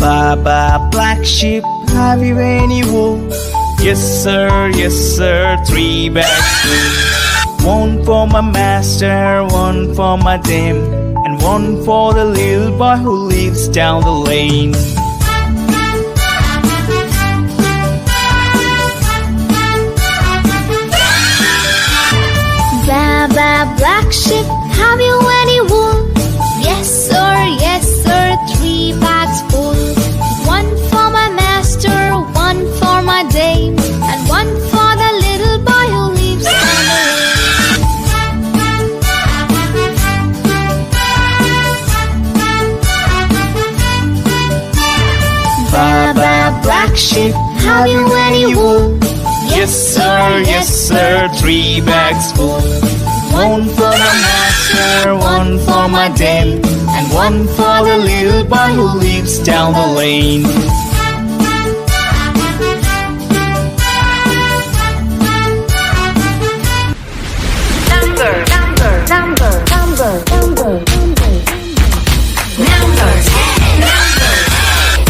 Baba, black sheep, have you any wool? Yes sir, 3 bags full. One for my master, one for my dame, and one for the little boy who lives down the lane. Baba, black sheep, have you any wool? Yes sir, 3 bags full. One for my master, one for my dame, and one for the little boy who lives down the lane. Baba, black sheep, have you any wool? Yes sir, 3 bags full. One for my master, one for my dame, and one for the little boy who lives down the lane. Number 10.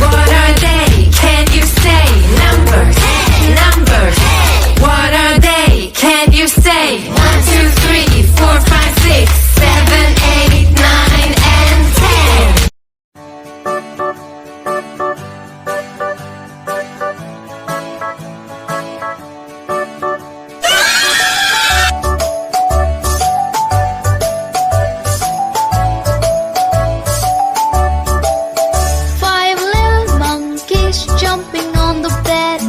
What are they? Can you say? Number 10. What are they? Can you say? 1, 2, 3, 4, 5, 6, 7, 8, 9, and 10. Five little monkeys jumping on the bed.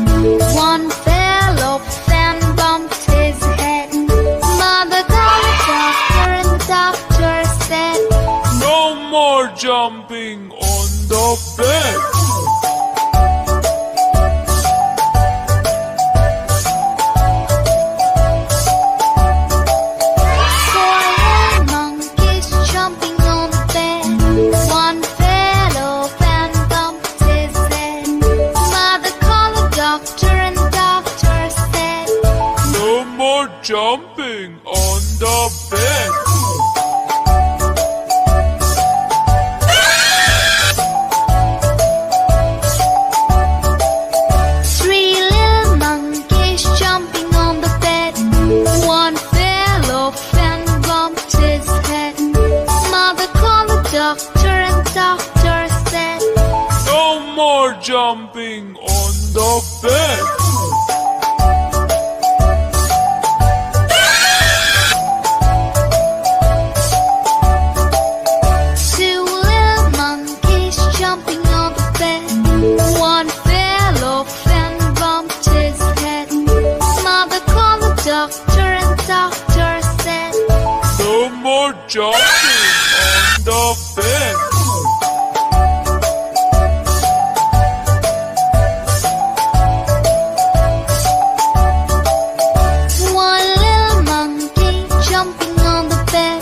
One fell off and bumped his head. Mother called the doctor and the doctor said, No more jumping on the bed. four little monkeys jumping on the bed. One fell off and bumped his head. Mother called the doctor and the doctor said, No more jumping on the bed. three little monkeys jumping on the bed. One fell off and bumped his head. Mother called the doctor and the doctor said, No more jumping on the bed. two little monkeys jumping on the bed. One fell off and bumped his head. Mother called the doctor and the doctor said, No more jumping on the bed. one little monkey jumping on the bed.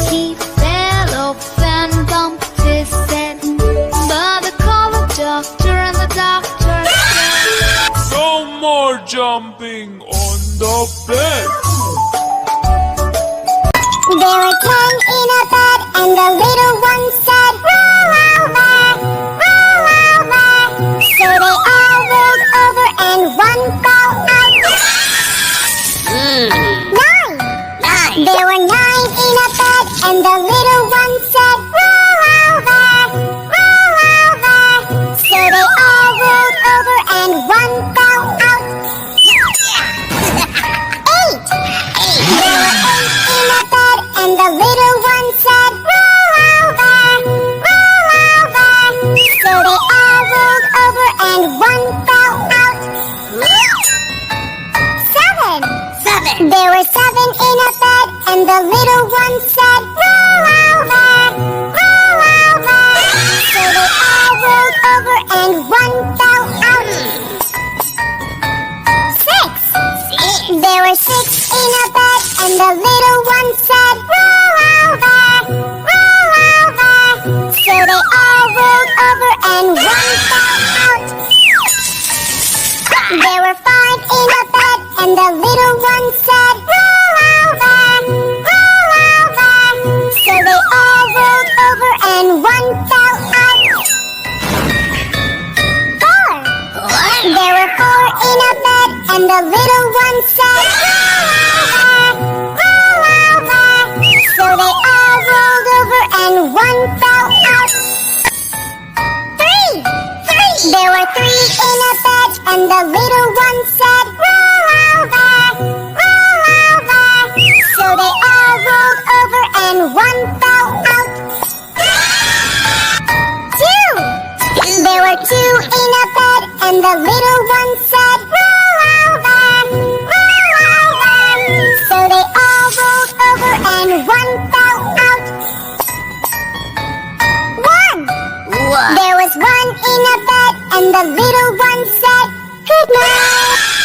He fell off and bumped his head. Mother called the doctor and the doctor said, No more jumping on the bed. There were 10 in a bed, and the little one said, roll over, roll over. So they all rolled over, and one fell out. 9. There were 9 in a bed, and the little one said, roll over, roll over. So they all rolled over, and one fell out. 8. There were 8 in a bed, and the little one said, roll over, roll over. So they all rolled over, and one fell out. 7. There were 7 in a bed, and the little one said, roll over, roll over. So they all rolled over, and one fell out. 6. There were 6 in a bed, and the little one said, roll over, roll over. So they all rolled over, and one fell out. There were 5 in a bed, and the little one said, roll over, roll over. So they all rolled over, and one fell out. and the little one said, roll over. So they all rolled over and one fell out. Three! There were three in a bed and the little one said, roll over. So they all rolled over and one fell out. Two! There were two in a bed and the little one said, roll over. So they all rolled over and one fell out. One! There was one in a bed and the little one said, good night.